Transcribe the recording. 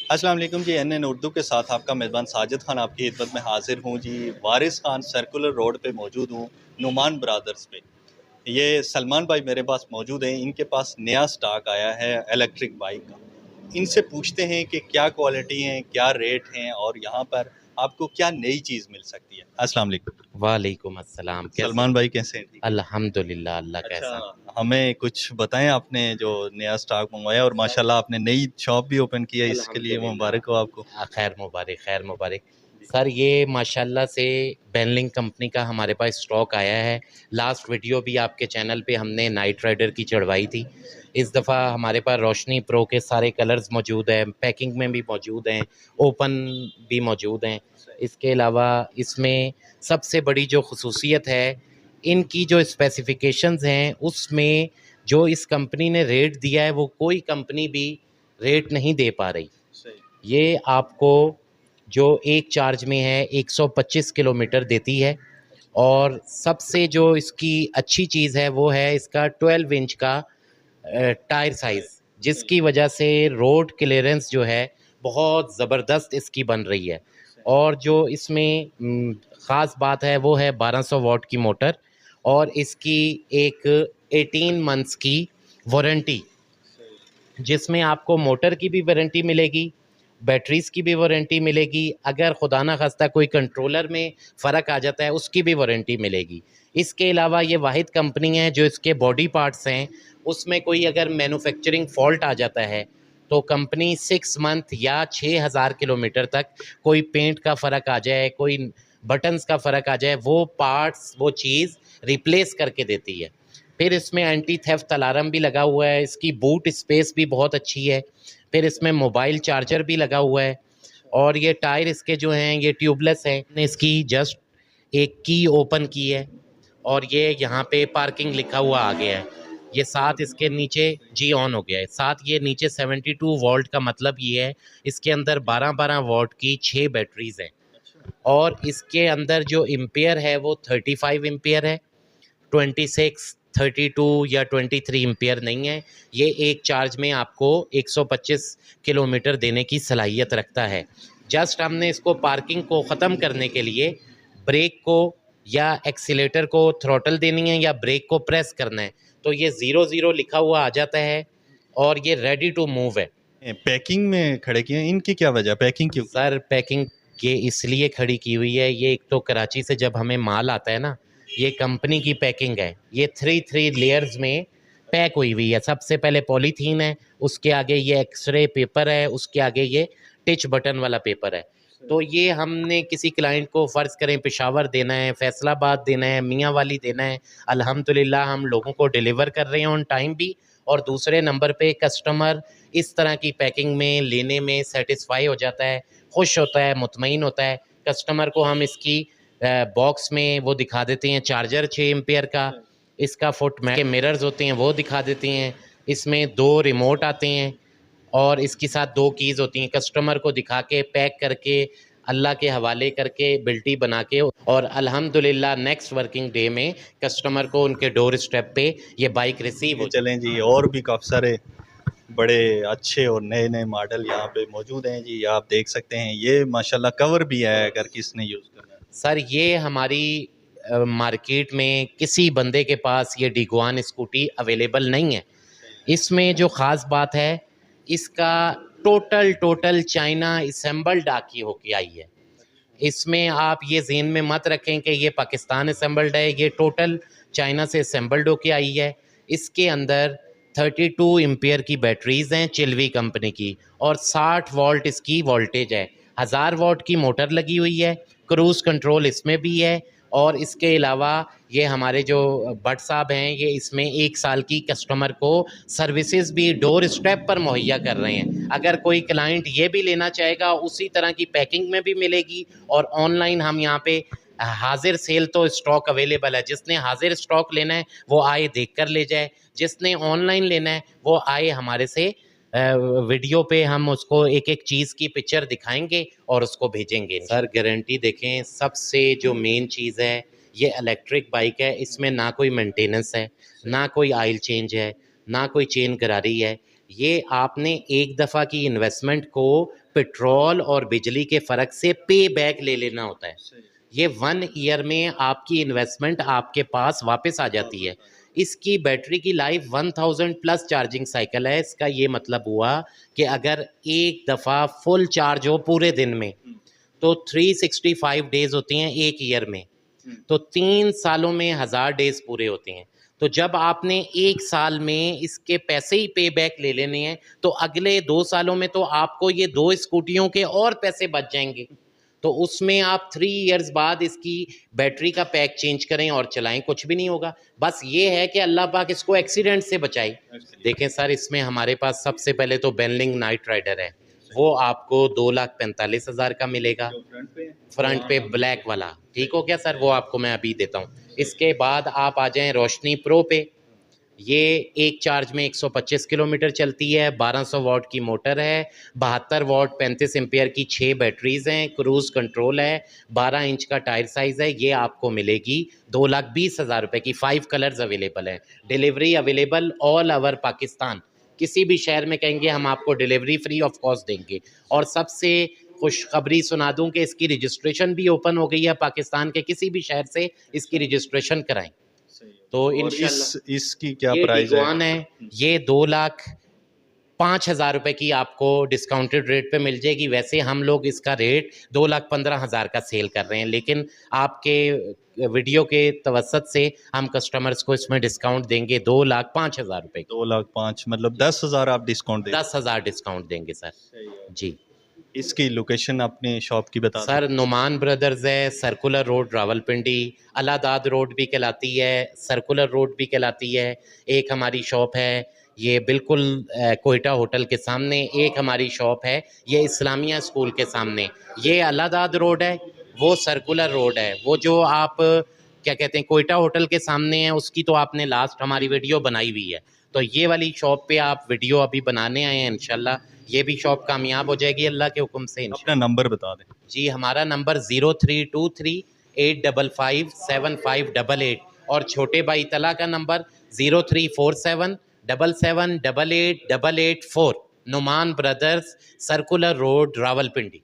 अस्सलाम वालेकुम जी। एन उर्दू के साथ आपका मेज़बान साजिद खान आपकी खिदमत में हाज़िर हूँ जी। वारिस खान सर्कुलर रोड पे मौजूद हूँ, नुमान ब्रदर्स पे। ये सलमान भाई मेरे पास मौजूद हैं। इनके पास नया स्टॉक आया है इलेक्ट्रिक बाइक का। इनसे पूछते हैं कि क्या क्वालिटी है, क्या रेट हैं और यहाँ पर आपको क्या नई चीज़ मिल सकती है। अस्सलाम वालेकुम। वालेकुम अस्सलाम, कैसे सलमान हैं? भाई कैसे हैं? ठीक है। अल्हम्दुलिल्लाह, अल्लाह का अच्छा, एहसान। हमें कुछ बताएँ आपने जो नया स्टॉक मंगवाया और सर माशाल्लाह आपने नई शॉप भी ओपन की है, इसके लिए मुबारक हो अल्हम्दुलिल्लाह आपको। खैर मुबारक, खैर मुबारक। सर ये माशाल्लाह से बेनलिंग कंपनी का हमारे पास स्टॉक आया है। लास्ट वीडियो भी आपके चैनल पे हमने नाइट राइडर की चढ़वाई थी। इस दफ़ा हमारे पास रोशनी प्रो के सारे कलर्स मौजूद हैं, पैकिंग में भी मौजूद हैं, ओपन भी मौजूद हैं। इसके अलावा इसमें सबसे बड़ी जो ख़ुसूसियत है, इनकी जो स्पेसिफ़िकेशंस हैं, उसमें जो इस कंपनी ने रेट दिया है, वो कोई कंपनी भी रेट नहीं दे पा रही। सही। ये आपको जो एक चार्ज में है 125 किलोमीटर देती है और सबसे जो इसकी अच्छी चीज़ है वो है इसका 12 इंच का टायर साइज़, जिसकी वजह से रोड क्लियरेंस जो है बहुत ज़बरदस्त इसकी बन रही है। और जो इसमें ख़ास बात है वो है 1200 वॉट की मोटर और इसकी एक 18 मंथ्स की वारंटी, जिसमें आपको मोटर की भी वारंटी मिलेगी, बैटरीज़ की भी वारंटी मिलेगी, अगर खुदा ना ख़ास्ता कोई कंट्रोलर में फ़र्क आ जाता है उसकी भी वारंटी मिलेगी। इसके अलावा ये वाहिद कंपनी है जो इसके बॉडी पार्ट्स हैं, उसमें कोई अगर मैन्युफैक्चरिंग फ़ॉल्ट आ जाता है तो कंपनी 6 मंथ या 6000 किलोमीटर तक कोई पेंट का फ़र्क आ जाए, कोई बटन्स का फ़र्क आ जाए, वो पार्ट्स, वो चीज़ रिप्लेस करके देती है। फिर इसमें एंटी थेफ्ट अलार्म भी लगा हुआ है, इसकी बूट स्पेस भी बहुत अच्छी है। फिर इसमें मोबाइल चार्जर भी लगा हुआ है और ये टायर इसके जो हैं ये ट्यूबलेस हैं। ने इसकी जस्ट एक की ओपन की है और ये यहाँ पे पार्किंग लिखा हुआ आ गया है। ये साथ इसके नीचे जी ऑन हो गया है। साथ ये नीचे 72 वोल्ट का मतलब ये है, इसके अंदर 12-12 वॉट की 6 बैटरीज़ हैं और इसके अंदर जो एम्पियर है वो 35 एम्पियर है, 26, 32 या 23 एम्पियर नहीं है। ये एक चार्ज में आपको 125 किलोमीटर देने की सलाहियत रखता है। जस्ट हमने इसको पार्किंग को ख़त्म करने के लिए ब्रेक को या एक्सीलेटर को थ्रॉटल देनी है या ब्रेक को प्रेस करना है, तो ये 0-0 लिखा हुआ आ जाता है और ये रेडी टू मूव है। पैकिंग में खड़े किए हैं, इनकी क्या वजह, पैकिंग क्यों की? सर पैकिंग ये इसलिए खड़ी की हुई है, ये एक तो कराची से जब हमें माल आता है ना, ये कंपनी की पैकिंग है। ये 3 लेयर्स में पैक हुई हुई है। सबसे पहले पॉलीथीन है, उसके आगे ये एक्सरे पेपर है, उसके आगे ये टिच बटन वाला पेपर है। तो ये हमने किसी क्लाइंट को फ़र्ज़ करें पेशावर देना है, फैसलाबाद देना है, मियाँ वाली देना है, अल्हम्दुलिल्लाह हम लोगों को डिलीवर कर रहे हैं ऑन टाइम भी। और दूसरे नंबर पे कस्टमर इस तरह की पैकिंग में लेने में सेटिस्फाई हो जाता है, खुश होता है, मुतमईन होता है। कस्टमर को हम इसकी बॉक्स में वो दिखा देते हैं चार्जर 6 एम्पियर का, इसका फुट के मिरर्स होते हैं वो दिखा देते हैं, इसमें 2 रिमोट आते हैं और इसके साथ 2 कीज़ होती हैं। कस्टमर को दिखा के, पैक करके, अल्लाह के हवाले करके, बिल्टी बना के और अल्हम्दुलिल्लाह नेक्स्ट वर्किंग डे में कस्टमर को उनके डोर स्टेप पे ये बाइक रिसीव ये हो। चलें जी, और भी काफ़ी सारे बड़े अच्छे और नए-नए मॉडल यहाँ पे मौजूद हैं जी, आप देख सकते हैं। ये माशाल्लाह कवर भी है अगर किसने यूज़ करना है। सर ये हमारी मार्केट में किसी बंदे के पास ये डिगवान स्कूटी अवेलेबल नहीं है। इसमें जो ख़ास बात है, इसका टोटल चाइना असेंबल्ड आकी होके आई है। इसमें आप ये ज़हन में मत रखें कि ये पाकिस्तान असेंबल्ड है, ये टोटल चाइना से असेंबल्ड होके आई है। इसके अंदर 32 एम्पियर की बैटरीज़ हैं चिल्वी कंपनी की और 60 वोल्ट इसकी वोल्टेज है। 1000 वॉट की मोटर लगी हुई है, क्रूज़ कंट्रोल इसमें भी है और इसके अलावा ये हमारे जो भट्ट साहब हैं, ये इसमें 1 साल की कस्टमर को सर्विसेज भी डोर स्टेप पर मुहैया कर रहे हैं। अगर कोई क्लाइंट ये भी लेना चाहेगा, उसी तरह की पैकिंग में भी मिलेगी और ऑनलाइन हम यहाँ पे हाजिर सेल तो स्टॉक अवेलेबल है। जिसने हाजिर स्टॉक लेना है वो आए देख कर ले जाए, जिसने ऑनलाइन लेना है वो आए हमारे से वीडियो पे हम उसको एक-एक चीज़ की पिक्चर दिखाएँगे और उसको भेजेंगे। सर गारंटी देखें, सबसे जो मेन चीज़ है, ये इलेक्ट्रिक बाइक है, इसमें ना कोई मेंटेनेंस है, ना कोई ऑयल चेंज है, ना कोई चेन गरारी है। ये आपने एक दफ़ा की इन्वेस्टमेंट को पेट्रोल और बिजली के फ़र्क से पे बैक ले लेना होता है। ये 1 ईयर में आपकी इन्वेस्टमेंट आपके पास वापस आ जाती है। इसकी बैटरी की लाइफ 1000 प्लस चार्जिंग साइकिल है। इसका ये मतलब हुआ कि अगर एक दफ़ा फुल चार्ज हो पूरे दिन में तो 365 डेज़ होती हैं एक ईयर में, तो 3 सालों में 1000 डेज़ पूरे होते हैं। तो जब आपने 1 साल में इसके पैसे ही पे बैक ले लेने हैं तो अगले 2 सालों में तो आपको ये 2 स्कूटियों के और पैसे बच जाएंगे। तो उसमें आप 3 इयर्स बाद इसकी बैटरी का पैक चेंज करें और चलाएं, कुछ भी नहीं होगा। बस ये है कि अल्लाह पाक इसको एक्सीडेंट से बचाए। देखें सर, इसमें हमारे पास सबसे पहले तो बेनलिंग नाइट राइडर है, वो आपको 2,45,000 का मिलेगा, फ्रंट पे ब्लैक वाला। ठीक हो गया सर, वो आपको मैं अभी देता हूँ। इसके बाद आप आ जाएं रोशनी प्रो पे। ये एक चार्ज में 125 किलोमीटर चलती है, 1200 वॉट की मोटर है, 72 वॉट 35 एम्पियर की 6 बैटरीज़ हैं, क्रूज़ कंट्रोल है, 12 इंच का टायर साइज़ है। ये आपको मिलेगी 2,20,000 रुपये की। 5 कलर्स अवेलेबल हैं, delivery available all over Pakistan. किसी भी शहर में कहेंगे हम आपको डिलीवरी फ्री ऑफ कॉस्ट देंगे। और सबसे खुशखबरी सुना दूं कि इसकी रजिस्ट्रेशन भी ओपन हो गई है, पाकिस्तान के किसी भी शहर से इसकी रजिस्ट्रेशन कराएं तो और इंशाल्लाह। इसकी क्या ये प्राइस है? टिगुआन है, ये 2,05,000 रुपए की आपको डिस्काउंटेड रेट पे मिल जाएगी। वैसे हम लोग इसका रेट 2,15,000 का सेल कर रहे हैं, लेकिन आपके वीडियो के तवसत से हम कस्टमर्स को इसमें डिस्काउंट देंगे 2,05,000 रुपए की। 2,05,000 मतलब 10,000 आप डिस्काउंट दे 10,000 डिस्काउंट देंगे सर जी। इसकी लोकेशन अपने शॉप की बता दें। सर नुमान ब्रदर्स है, सर्कुलर रोड रावलपिंडी, अलादाद रोड भी कहलाती है, सर्कुलर रोड भी कहलाती है। एक हमारी शॉप है ये बिल्कुल कोयटा होटल के सामने, एक हमारी शॉप है ये इस्लामिया स्कूल के सामने। ये अलादाद रोड है, वो सर्कुलर रोड है। वो जो आप क्या कहते हैं कोयटा होटल के सामने है, उसकी तो आपने लास्ट हमारी वीडियो बनाई हुई है। तो ये वाली शॉप पे आप वीडियो अभी बनाने आए हैं, इंशाल्लाह ये भी शॉप कामयाब हो जाएगी अल्लाह के हुक्म से। अपना नंबर बता दें। जी, हमारा नंबर 0323857588 और छोटे भाई तला का number 034777888884। Numan brothers, circular road, Rawalpindi.